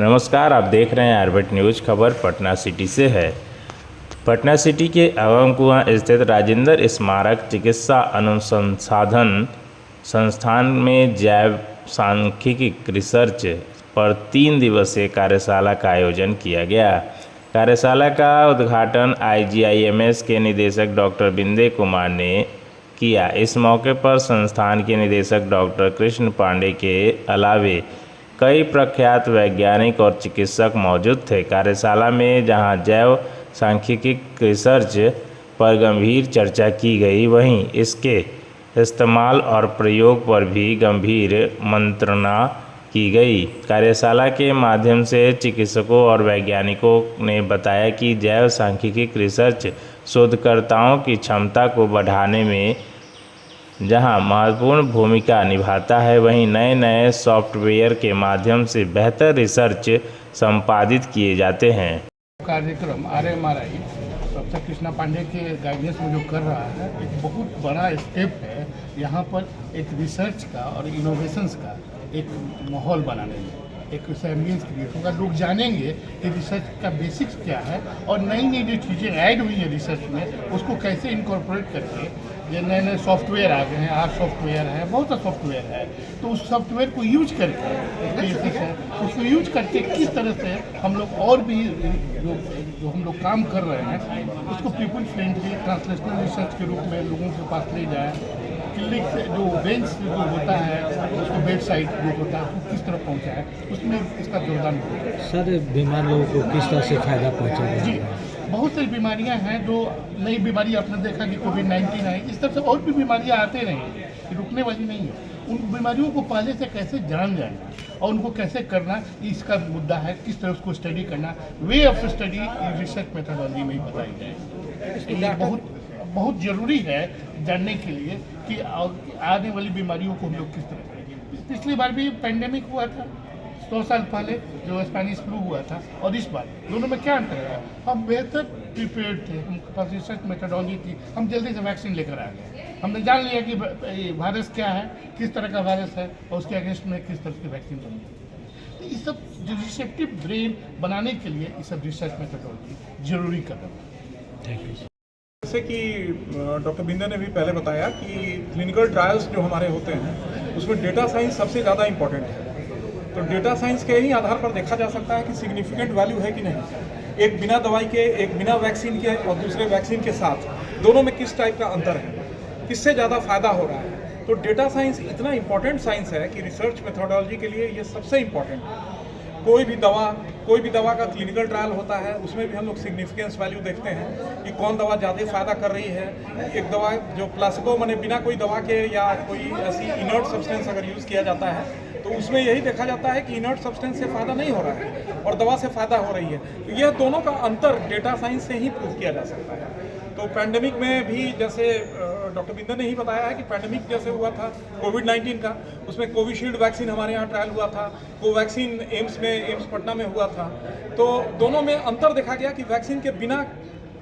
नमस्कार, आप देख रहे हैं आरबेट न्यूज़। खबर पटना सिटी से है। पटना सिटी के अवम कुआं स्थित राजेंद्र स्मारक चिकित्सा अनुसंधान संस्थान में जैव सांख्यिकी रिसर्च पर 3 दिवसीय कार्यशाला का आयोजन किया गया। कार्यशाला का उद्घाटन IGIMS के निदेशक डॉक्टर बिंदे कुमार ने किया। इस मौके पर संस्थान के निदेशक डॉक्टर कृष्ण पांडे के अलावे कई प्रख्यात वैज्ञानिक और चिकित्सक मौजूद थे। कार्यशाला में जहां जैव सांख्यिकी रिसर्च पर गंभीर चर्चा की गई, वहीं इसके इस्तेमाल और प्रयोग पर भी गंभीर मंत्रणा की गई। कार्यशाला के माध्यम से चिकित्सकों और वैज्ञानिकों ने बताया कि जैव सांख्यिकी रिसर्च शोधकर्ताओं की क्षमता को बढ़ाने में जहां महत्वपूर्ण भूमिका निभाता है, वहीं नए नए सॉफ्टवेयर के माध्यम से बेहतर रिसर्च संपादित किए जाते हैं। कार्यक्रम RMRI डॉक्टर कृष्णा पांडे के गाइडेंस में जो कर रहा है, एक बहुत बड़ा स्टेप है यहाँ पर एक रिसर्च का और इनोवेशंस का एक माहौल बनाने में। एक एम्बियंस क्रिएट होगा, लोग जानेंगे कि रिसर्च का बेसिक्स क्या है और नई नई जो चीज़ें ऐड हुई है रिसर्च में, उसको कैसे इनकॉर्पोरेट करके ये नए नए सॉफ्टवेयर आ गए हैं। सॉफ्टवेयर है, बहुत सा सॉफ्टवेयर है, तो उस सॉफ्टवेयर को यूज करके उसको यूज करके किस तरह से हम लोग और भी जो हम लोग काम कर रहे हैं उसको पीपल फ्रेंडली ट्रांसलेशनल रिसर्च के रूप में लोगों के पास ले जाए। क्लिनिक से जो बेंच जो होता है, उसको बेड साइड जो होता है, उसको किस तरह पहुँचाए, उसमें इसका योगदान होता है। सर, बीमार लोगों को किस तरह से फायदा पहुँचेगा? जी, बहुत सारी बीमारियां हैं जो नई बीमारी आपने देखा कि कोविड-19 आई, इस तरह से और भी बीमारियां आते रहेंगी, रुकने वाली नहीं है। उन बीमारियों को पहले से कैसे जान जाना और उनको कैसे करना, इसका मुद्दा है। किस तरह उसको स्टडी करना, way of study research methodology में ही बताई जाए। ये बहुत ज़रूरी है जानने के लिए कि आने वाली बीमारियों को हम लोग किस तरह करेंगे। पिछली बार भी पेंडेमिक हुआ था 100 साल पहले, जो स्पेनिश फ्लू हुआ था, और इस बार दोनों में क्या अंतर है? हम बेहतर प्रिपेयर्ड थे, हमारे पास रिसर्च मेथोडोलॉजी थी, हम जल्दी से वैक्सीन लेकर आ गए। हमने जान लिया कि वायरस क्या है, किस तरह का वायरस है और उसके अगेंस्ट में किस तरह की वैक्सीन बनती है। तो ये सब जो रिसेप्टिव ब्रेन बनाने के लिए ये सब रिसर्च मेथोडोलॉजी जरूरी कदम है। Thank you. जैसे कि डॉक्टर बिंदे ने भी पहले बताया कि क्लिनिकल ट्रायल्स जो हमारे होते हैं उसमें डेटा साइंस सबसे ज़्यादा इम्पॉर्टेंट है। तो डेटा साइंस के ही आधार पर देखा जा सकता है कि सिग्निफिकेंट वैल्यू है कि नहीं। एक बिना दवाई के, एक बिना वैक्सीन के और दूसरे वैक्सीन के साथ, दोनों में किस टाइप का अंतर है, किससे ज़्यादा फायदा हो रहा है। तो डेटा साइंस इतना इम्पॉर्टेंट साइंस है कि रिसर्च मेथोडोलॉजी के लिए ये सबसे इम्पॉर्टेंट है। कोई भी दवा का क्लिनिकल ट्रायल होता है, उसमें भी हम लोग सिग्निफिकेंस वैल्यू देखते हैं कि कौन दवा ज़्यादा फ़ायदा कर रही है। एक दवा जो प्लासिबो माने बिना कोई दवा के या कोई ऐसी इनर्ट सब्सटेंस अगर यूज़ किया जाता है तो उसमें यही देखा जाता है कि इनर्ट सब्सटेंस से फ़ायदा नहीं हो रहा है और दवा से फ़ायदा हो रही है। तो यह दोनों का अंतर डेटा साइंस से ही प्रूव किया जा सकता है। तो पैंडेमिक में भी जैसे डॉक्टर बिंदे ने ही बताया है कि पैंडेमिक जैसे हुआ था कोविड-19 का, उसमें कोविशील्ड वैक्सीन हमारे यहाँ ट्रायल हुआ था, कोवैक्सीन एम्स पटना में हुआ था। तो दोनों में अंतर देखा गया कि वैक्सीन के बिना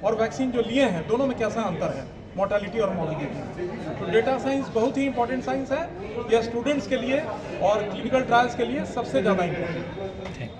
और वैक्सीन जो लिए हैं दोनों में कैसा अंतर है, मोर्टालिटी और मॉर्बिडिटी। तो डेटा साइंस बहुत ही इंपॉर्टेंट साइंस है। यह स्टूडेंट्स के लिए और क्लिनिकल ट्रायल्स के लिए सबसे ज़्यादा इम्पोर्टेंट है।